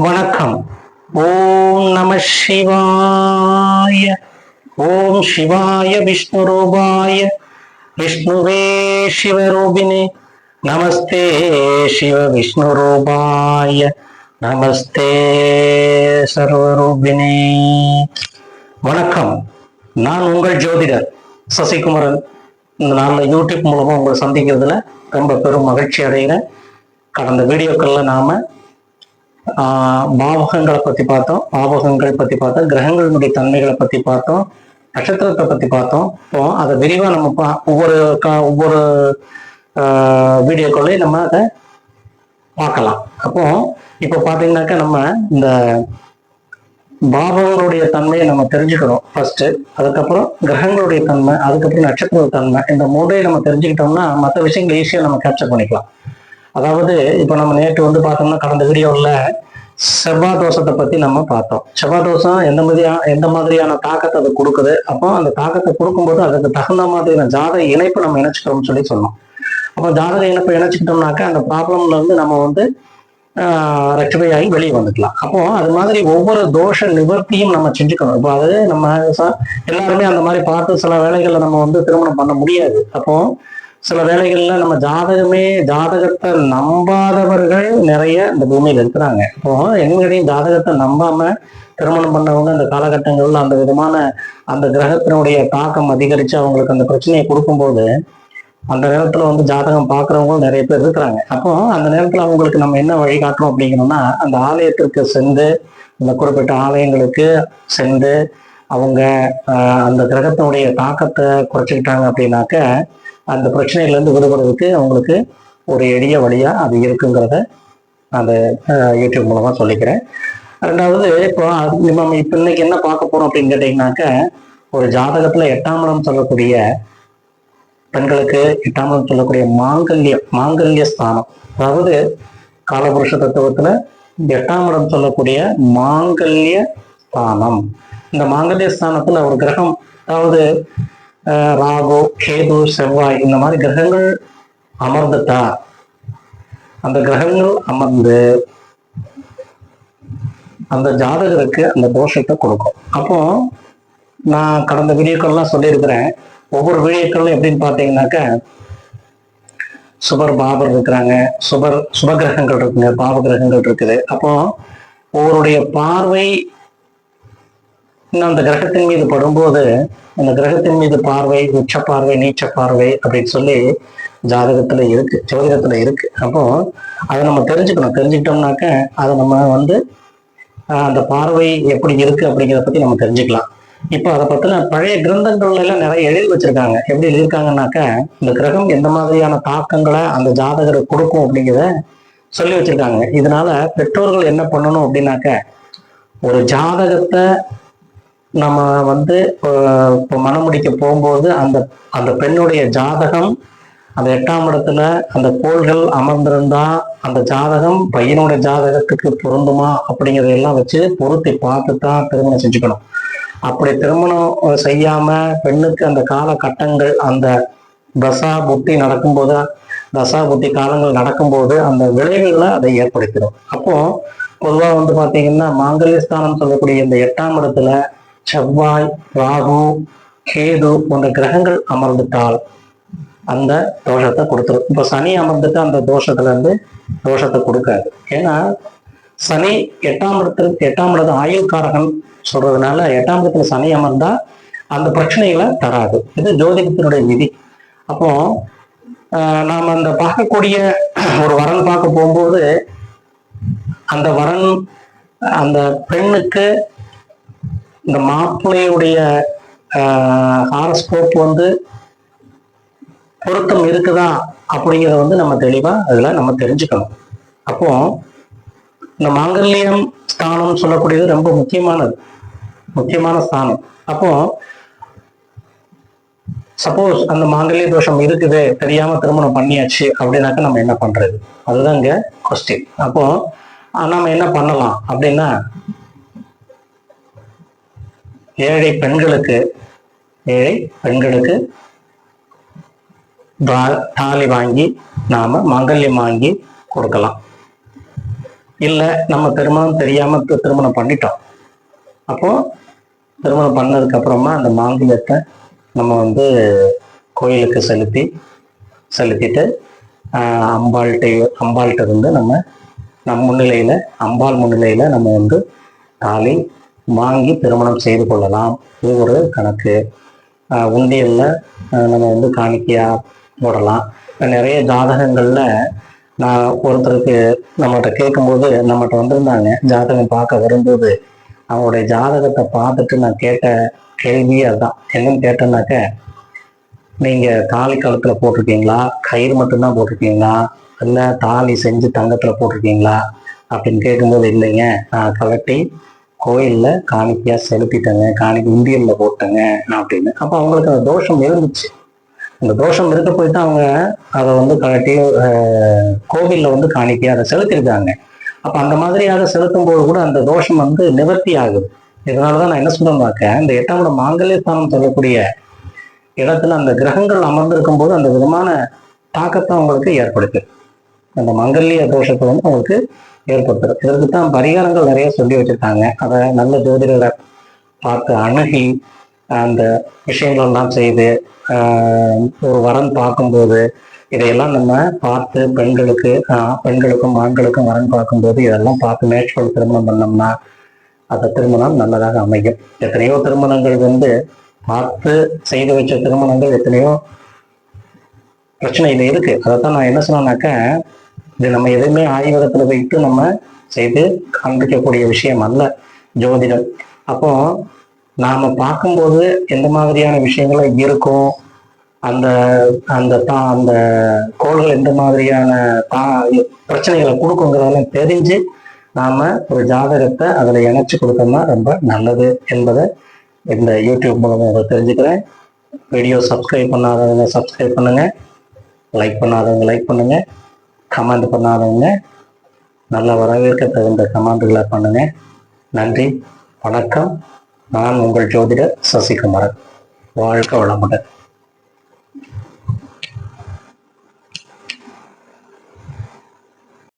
வணக்கம். ஓம் நம சிவாய. ஓம் சிவாய விஷ்ணு ரூபாய விஷ்ணுவே சிவரூபிணே நமஸ்தே சிவ விஷ்ணு ரூபாய நமஸ்தே சர்வரூபிணே. வணக்கம். நான் உங்கள் ஜோதிடர் சசிகுமரன். இந்த நாளில் யூடியூப் மூலமா உங்களை சந்திக்கிறதுல ரொம்ப பெரும் மகிழ்ச்சி அடைகிறேன். கடந்த வீடியோக்கள்ல நாம பாவகங்களை பத்தி பார்த்தோம், பாவகங்கள் பத்தி பார்த்தோம், கிரகங்களினுடைய தன்மைகளை பத்தி பார்த்தோம், நட்சத்திரத்தை பத்தி பார்த்தோம். இப்போ அதை விரிவா நம்ம ஒவ்வொரு வீடியோக்களையும் நம்ம அதை பார்க்கலாம். அப்போ இப்போ பாத்தீங்கன்னாக்கா நம்ம இந்த பாவங்களுடைய தன்மையை நம்ம தெரிஞ்சுக்கணும் ஃபர்ஸ்ட். அதுக்கப்புறம் கிரகங்களுடைய தன்மை, அதுக்கப்புறம் நட்சத்திர தன்மை, இந்த மூன்றையும் நம்ம தெரிஞ்சுக்கிட்டோம்னா மற்ற விஷயங்கள் ஈஸியா நம்ம கேப்சர் பண்ணிக்கலாம். அதாவது இப்ப நம்ம நேற்று பார்த்தோம்னா கடந்த வீடியோவில் செவ்வாய் தோஷத்தை பத்தி நம்ம பார்த்தோம். செவ்வாய் தோஷம் எந்த மாதிரியான தாக்கத்தை அது கொடுக்குது, அப்போ அந்த தாக்கத்தை கொடுக்கும்போது அதுக்கு தகுந்த மாதிரியான ஜாதக இணைப்பு நம்ம இணைச்சுக்கிறோம்னு சொல்லி சொன்னோம். அப்போ ஜாதக இணைப்பை இணைச்சுக்கிட்டோம்னாக்கா அந்த ப்ராப்ளம்ல இருந்து நம்ம ரெக்டிஃபை ஆகி வெளியே வந்துக்கலாம். அப்போ அது மாதிரி ஒவ்வொரு தோஷ நிவர்த்தியும் நம்ம செஞ்சுக்கணும். இப்போ அது நம்ம எல்லாருமே அந்த மாதிரி பார்த்து சில வேலைகள்ல நம்ம திருமணம் பண்ண முடியாது. அப்போ சில வேலைகள்ல நம்ம ஜாதகத்தை நம்பாதவர்கள் நிறைய இந்த பூமியில இருக்கிறாங்க. இப்போ எங்களையும் ஜாதகத்தை நம்பாம திருமணம் பண்ணவங்க இந்த காலகட்டங்கள்ல அந்த விதமான அந்த கிரகத்தினுடைய தாக்கம் அதிகரிச்சு அவங்களுக்கு அந்த பிரச்சனையை கொடுக்கும்போது அந்த நேரத்துல ஜாதகம் பார்க்குறவங்களும் நிறைய பேர் இருக்கிறாங்க. அப்போ அந்த நேரத்துல அவங்களுக்கு நம்ம என்ன வழிகாட்டுறோம் அப்படிங்கிறோம்னா, அந்த ஆலயத்திற்கு சென்று, இந்த குறிப்பிட்ட ஆலயங்களுக்கு சென்று அவங்க அந்த கிரகத்தினுடைய தாக்கத்தை குறைச்சிக்கிட்டாங்க அப்படின்னாக்க அந்த பிரச்சனையிலேருந்து விடுபடுறதுக்கு அவங்களுக்கு ஒரு எளிய வழியா அது இருக்குங்கிறத அந்த யூடியூப் மூலமா சொல்லிக்கிறேன். ரெண்டாவது, இப்போ நம்ம இன்னைக்கு என்ன பார்க்க போறோம் அப்படின்னு கேட்டீங்கன்னாக்க, ஒரு ஜாதகத்துல 8ஆம் இடம் சொல்லக்கூடிய பெண்களுக்கு 8ஆம் இடம் சொல்லக்கூடிய மாங்கல்ய ஸ்தானம், அதாவது காலபுருஷ தத்துவத்துல 8ஆம் இடம் சொல்லக்கூடிய மாங்கல்ய ஸ்தானம். இந்த மாங்கல்ய ஸ்தானத்துல ஒரு கிரகம், அதாவது ராகு, கேது, செவ்வாய், இந்த மாதிரி கிரகங்கள் அமர்ந்துட்டா, அந்த கிரகங்கள் அமர்ந்து அந்த ஜாதகருக்கு அந்த தோஷத்தை கொடுக்கும். அப்போ நான் கடந்த வீடியோக்கள்லாம் சொல்லியிருக்கிறேன். ஒவ்வொரு வீடியோக்களும் எப்படின்னு பார்த்தீங்கன்னாக்க, சுபர் பாபர் இருக்கிறாங்க, சுபகிரகங்கள் இருக்குங்க, பாவ கிரகங்கள் இருக்குது. அப்போ ஒவ்வொருடைய பார்வை அந்த கிரகத்தின் மீது படும்போது அந்த கிரகத்தின் மீது பார்வை, உச்ச பார்வை, நீச்ச பார்வை அப்படின்னு சொல்லி ஜாதகத்துல இருக்கு, ஜோதிடத்துல இருக்கு. அப்போ அதை நம்ம தெரிஞ்சுக்கிட்டோம்னாக்க அதை நம்ம அந்த பார்வை எப்படி இருக்கு அப்படிங்கிறத பத்தி நம்ம தெரிஞ்சுக்கலாம். இப்போ அதை பத்தின பழைய கிரந்தங்கள்ல எல்லாம் நிறைய எழுதி வச்சிருக்காங்க. எப்படி எழுதியிருக்காங்கன்னாக்க, இந்த கிரகம் எந்த மாதிரியான தாக்கங்களை அந்த ஜாதகருக்கு கொடுக்கும் அப்படிங்கிறத சொல்லி வச்சிருக்காங்க. இதனால பெற்றோர்கள் என்ன பண்ணணும் அப்படின்னாக்க, ஒரு ஜாதகத்தை நம்ம இப்போ மனமுடிக்க போகும்போது அந்த பெண்ணுடைய ஜாதகம் அந்த 8ஆம் இடத்துல அந்த கோள்கள் அமர்ந்திருந்தா அந்த ஜாதகம் பையனுடைய ஜாதகத்துக்கு பொருந்துமா அப்படிங்கிறதையெல்லாம் வச்சு பொருத்தி பார்த்து தான் திருமணம் செஞ்சுக்கணும். அப்படி திருமணம் செய்யாம பெண்ணுக்கு அந்த காலகட்டங்கள், அந்த தசா புத்தி காலங்கள் நடக்கும்போது அந்த விளைவுகளை அதை ஏற்படுத்திடும். அப்போ பொதுவாக பார்த்தீங்கன்னா மாங்கல்யஸ்தானம் சொல்லக்கூடிய இந்த 8ஆம் இடத்துல செவ்வாய், ராகு, கேது போன்ற கிரகங்கள் அமர்ந்துட்டால் அந்த தோஷத்தை கொடுத்துரும். இப்ப சனி அமர்ந்துட்டு அந்த தோஷத்தை கொடுக்காது. ஏன்னா சனி 8ஆம் இடத்து ஆயுள்காரகன் சொல்றதுனால 8ஆம் இடத்துல சனி அமர்ந்தா அந்த பிரச்சனைகளை தராது. இது ஜோதிடத்தினுடைய விதி. அப்போ நாம அந்த பார்க்கக்கூடிய ஒரு வரன் பார்க்க போகும்போது அந்த வரன் அந்த பெண்ணுக்கு இந்த மாப்பிள்ளையுடைய ஹாரஸ்கோப் பொருத்தம் இருக்குதா அப்படிங்கிறத நம்ம தெளிவா அதுல நம்ம தெரிஞ்சுக்கணும். அப்போ இந்த மாங்கல்யம் ஸ்தானம் சொல்லக்கூடியது ரொம்ப முக்கியமான ஸ்தானம். அப்போ சப்போஸ் அந்த மாங்கல்ய தோஷம் இருக்குது, தெரியாம திருமணம் பண்ணியாச்சு அப்படின்னாக்க நம்ம என்ன பண்றது? அதுதான் இங்க கொஸ்டின். அப்போ நாம என்ன பண்ணலாம் அப்படின்னா, ஏழை பெண்களுக்கு தாலி வாங்கி நாம மாங்கல்யம் வாங்கி கொடுக்கலாம். இல்லை நம்ம திருமணம் தெரியாம திருமணம் பண்ணிட்டோம், அப்போ திருமணம் பண்ணதுக்கு அப்புறமா அந்த மாங்கல்யத்தை நம்ம வந்து கோயிலுக்கு செலுத்திட்டு அம்பாள்கிட்ட இருந்து நம் முன்னிலையில, அம்பாள் முன்னிலையில நம்ம வந்து தாலி வாங்கி திருமணம் செய்து கொள்ளலாம். இது ஒரு கணக்கு. உண்டியல்ல நம்ம வந்து காணிக்கையா போடலாம். நிறைய ஜாதகங்கள்ல நான் ஒருத்தருக்கு நம்மகிட்ட கேட்கும்போது, நம்மகிட்ட வந்திருந்தாங்க ஜாதகம் பார்க்க வரும்போது, அவங்களுடைய ஜாதகத்தை பார்த்துட்டு நான் கேட்ட கேள்வியே அதுதான். என்னன்னு கேட்டேன்னாக்க, நீங்க தாலி கழுத்துல போட்டிருக்கீங்களா, கயிறு மட்டும்தான் போட்டிருக்கீங்களா, இல்லை தாலி செஞ்சு தங்கத்துல போட்டிருக்கீங்களா அப்படின்னு கேட்கும்போது, இல்லைங்க நான் கலட்டி கோயில்ல காணிக்கையா செலுத்திட்டேங்க, காணிக்கை உண்டியல்ல போட்டேங்க அப்படின்னு. அப்போ அவங்களுக்கு அந்த தோஷம் இருந்துச்சு. அந்த தோஷம் இருக்க போயிட்டு அவங்க அதை வந்து கலட்டி கோவில்ல வந்து காணிக்கையா அதை செலுத்திருக்காங்க. அப்ப அந்த மாதிரியாக செலுத்தும் போது கூட அந்த தோஷம் வந்து நிவர்த்தி ஆகுது. இதனாலதான் நான் என்ன சொல்றேன்னாக்க, இந்த 8ஆம் இடம் மாங்கல்ய ஸ்தானம் சொல்லக்கூடிய இடத்துல அந்த கிரகங்கள் அமர்ந்திருக்கும் போது அந்த விதமான தாக்கத்தை அவங்களுக்கு ஏற்படுத்து. அந்த மங்கல்ய தோஷத்தை வந்து அவங்களுக்கு ஏற்படுத்துறது. இதற்கு தான் பரிகாரங்கள் நிறைய சொல்லி வச்சிருக்காங்க. அதை நல்ல ஜோதிடரை பார்த்து அணுகி அந்த விஷயங்கள் எல்லாம் செய்து ஒரு வரன் பார்க்கும்போது இதையெல்லாம் நம்ம பார்த்து பெண்களுக்கும் ஆண்களுக்கும் வரன் பார்க்கும்போது இதெல்லாம் பார்த்து மேட்ச் பண்ணி திருமணம் பண்ணோம்னா அந்த திருமணம் நல்லதாக அமையும். எத்தனையோ திருமணங்கள் வந்து பார்த்து செய்து வச்ச திருமணங்கள் எத்தனையோ பிரச்சனைகள் இருக்கு. அதைத்தான் நான் என்ன சொன்னேன்னாக்க, இது நம்ம எதுவுமே ஆய்வகத்துல வைத்து நம்ம செய்து காண்பிக்கக்கூடிய விஷயம் அல்ல ஜோதிடம். அப்போ நாம பார்க்கும்போது எந்த மாதிரியான விஷயங்கள் இருக்கும், அந்த அந்த அந்த கோள்கள் எந்த மாதிரியான பிரச்சனைகளை கொடுக்குங்கிறதெல்லாம் தெரிஞ்சு நாம ஒரு ஜாதகத்தை அதில் இணைச்சு கொடுத்தோம்னா ரொம்ப நல்லது என்பதை இந்த யூடியூப் மூலமாக தெரிஞ்சுக்கிறேன். வீடியோ சப்ஸ்கிரைப் பண்ணாதவங்க சப்ஸ்கிரைப் பண்ணுங்க, லைக் பண்ணாதவங்க லைக் பண்ணுங்க, கமெண்ட் பண்ணாதவங்க நல்ல வரவேற்க தகுந்த கமெண்ட்களை பண்ணுங்க. நன்றி, வணக்கம். நான் உங்கள் ஜோதிடர் சசிகுமாரன். வாழ்க வளமுடன்.